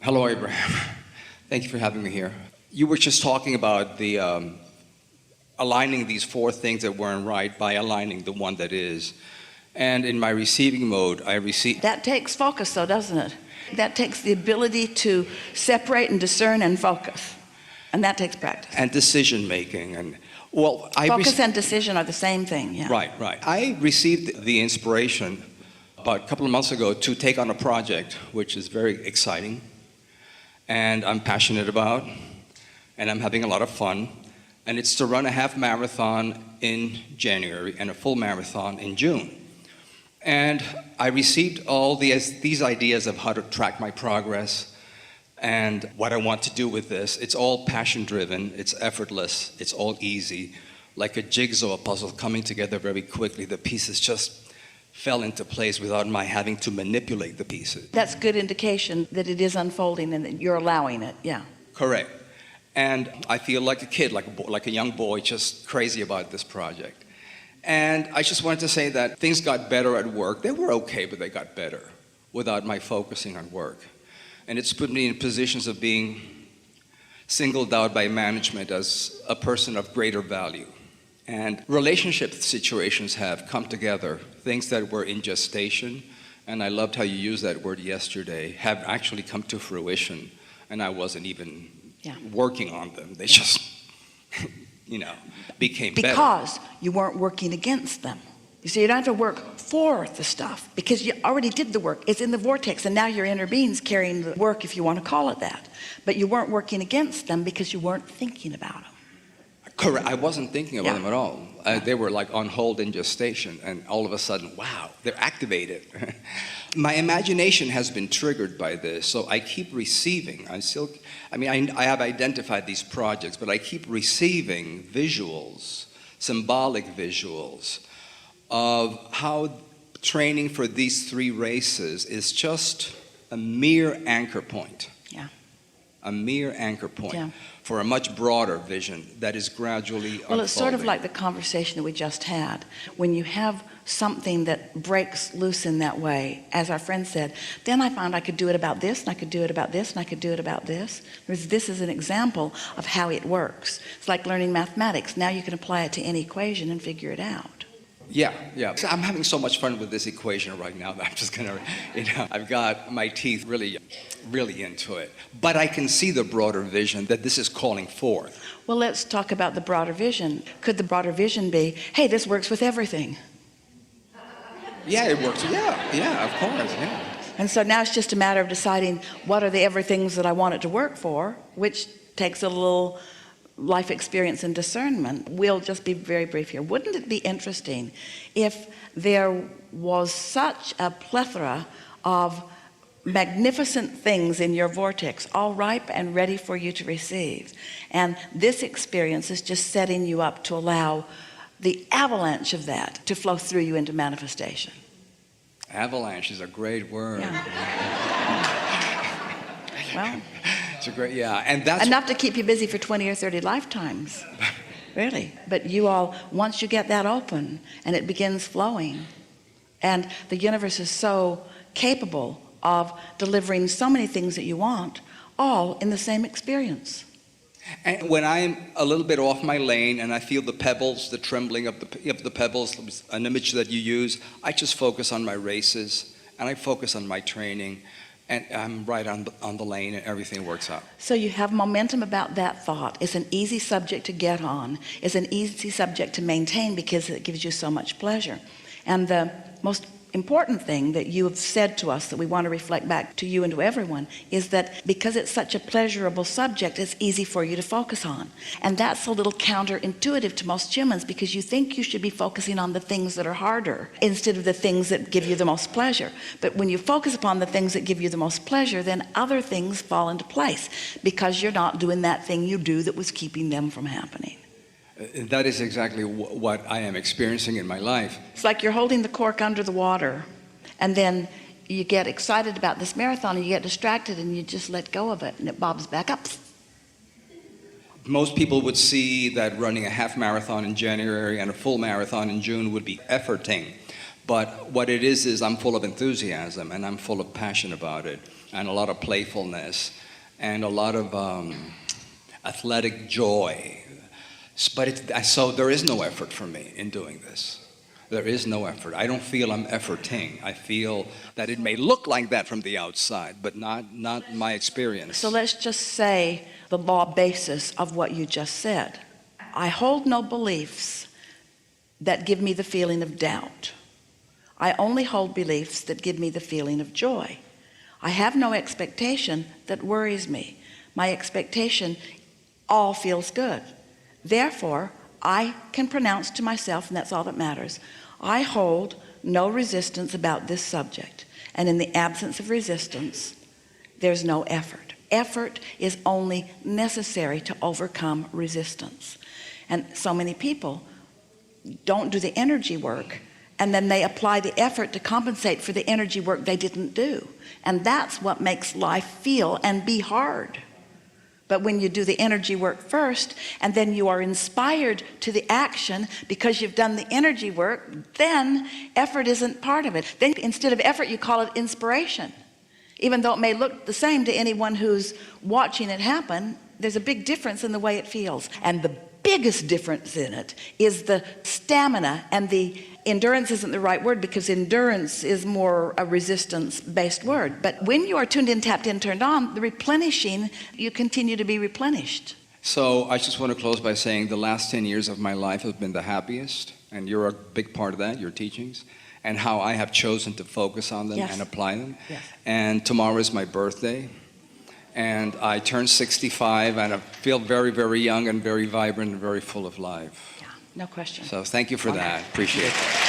Hello, Abraham. Thank you for having me here. You were just talking about the aligning these four things that weren't right by aligning the one that is. And in my receiving mode, I receive. That takes focus, though, doesn't it? That takes the ability to separate and discern and focus. And that takes practice. And decision making. And focus and decision are the same thing, yeah. Right. I received the inspiration about a couple of months ago to take on a project which is very exciting and I'm passionate about and I'm having a lot of fun. And it's to run a half marathon in January and a full marathon in June. And I received all these ideas of how to track my progress and what I want to do with this. It's all passion-driven, it's effortless, it's all easy, like a jigsaw puzzle coming together very quickly. The pieces just fell into place without my having to manipulate the pieces. That's good indication that it is unfolding and that you're allowing it, yeah. Correct. And I feel like a kid, like a young boy, just crazy about this project. And I just wanted to say that things got better at work. They were okay, but they got better without my focusing on work. And it's put me in positions of being singled out by management as a person of greater value. And relationship situations have come together. Things that were in gestation, and I loved how you used that word yesterday, have actually come to fruition. And I wasn't even working on them. They just, became better. Because you weren't working against them. You see, you don't have to work for the stuff because you already did the work. It's in the vortex, and now your inner being's carrying the work, if you want to call it that. But you weren't working against them because you weren't thinking about them. Correct. I wasn't thinking about them at all. They were like on hold in gestation, and all of a sudden, wow, they're activated. My imagination has been triggered by this, so I keep receiving. I have identified these projects, but I keep receiving visuals, symbolic visuals, of how training for these three races is just a mere anchor point. Yeah. A mere anchor point for a much broader vision that is gradually unfolding. Well, it's sort of like the conversation that we just had. When you have something that breaks loose in that way, as our friend said, then I found I could do it about this, and I could do it about this, and I could do it about this. This is an example of how it works. It's like learning mathematics. Now you can apply it to any equation and figure it out. Yeah. So I'm having so much fun with this equation right now that I'm just gonna, I've got my teeth really into it. But I can see the broader vision that this is calling forth. Well, let's talk about the broader vision. Could the broader vision be, hey, this works with everything? Yeah, it works. Yeah, of course, yeah. And so now it's just a matter of deciding what are the everythings that I want it to work for, which takes a little life experience and discernment. We'll just be very brief here. Wouldn't it be interesting if there was such a plethora of magnificent things in your vortex, all ripe and ready for you to receive, and this experience is just setting you up to allow the avalanche of that to flow through you into manifestation? Avalanche is a great word. Well, it's a great, and that's enough to keep you busy for 20 or 30 lifetimes, really. But you all, once you get that open and it begins flowing, and the universe is so capable of delivering so many things that you want, all in the same experience. And when I'm a little bit off my lane and I feel the pebbles, the trembling of the pebbles, an image that you use, I just focus on my races and I focus on my training, and I'm right on the lane and everything works out. So you have momentum about that thought. It's an easy subject to get on. It's an easy subject to maintain because it gives you so much pleasure. And the most important thing that you have said to us that we want to reflect back to you and to everyone is that because it's such a pleasurable subject, it's easy for you to focus on. And that's a little counterintuitive to most humans because you think you should be focusing on the things that are harder instead of the things that give you the most pleasure. But when you focus upon the things that give you the most pleasure, then other things fall into place because you're not doing that thing you do that was keeping them from happening. That is exactly what I am experiencing in my life. It's like you're holding the cork under the water, and then you get excited about this marathon and you get distracted and you just let go of it and it bobs back up. Most people would see that running a half marathon in January and a full marathon in June would be efforting. But what it is I'm full of enthusiasm and I'm full of passion about it. and a lot of playfulness and a lot of athletic joy. So there is no effort for me in doing this. There is no effort. I don't feel I'm efforting. I feel that it may look like that from the outside, but not my experience. So let's just say the law basis of what you just said. I hold no beliefs that give me the feeling of doubt. I only hold beliefs that give me the feeling of joy. I have no expectation that worries me. My expectation all feels good. Therefore, I can pronounce to myself, and that's all that matters, I hold no resistance about this subject. And in the absence of resistance, there's no effort. Effort is only necessary to overcome resistance. And so many people don't do the energy work, and then they apply the effort to compensate for the energy work they didn't do. And that's what makes life feel and be hard. But when you do the energy work first, and then you are inspired to the action because you've done the energy work, then effort isn't part of it. Then instead of effort, you call it inspiration. Even though it may look the same to anyone who's watching it happen, there's a big difference in the way it feels. And the biggest difference in it is the stamina, and the endurance isn't the right word because endurance is more a resistance-based word. But when you are tuned in, tapped in, turned on, the replenishing, you continue to be replenished. So I just want to close by saying the last 10 years of my life have been the happiest, and you're a big part of that, your teachings, and how I have chosen to focus on them and apply them. Yes. And tomorrow is my birthday. And I turned 65, and I feel very, very young and very vibrant and very full of life. Yeah, no question. So thank you for that. Appreciate it.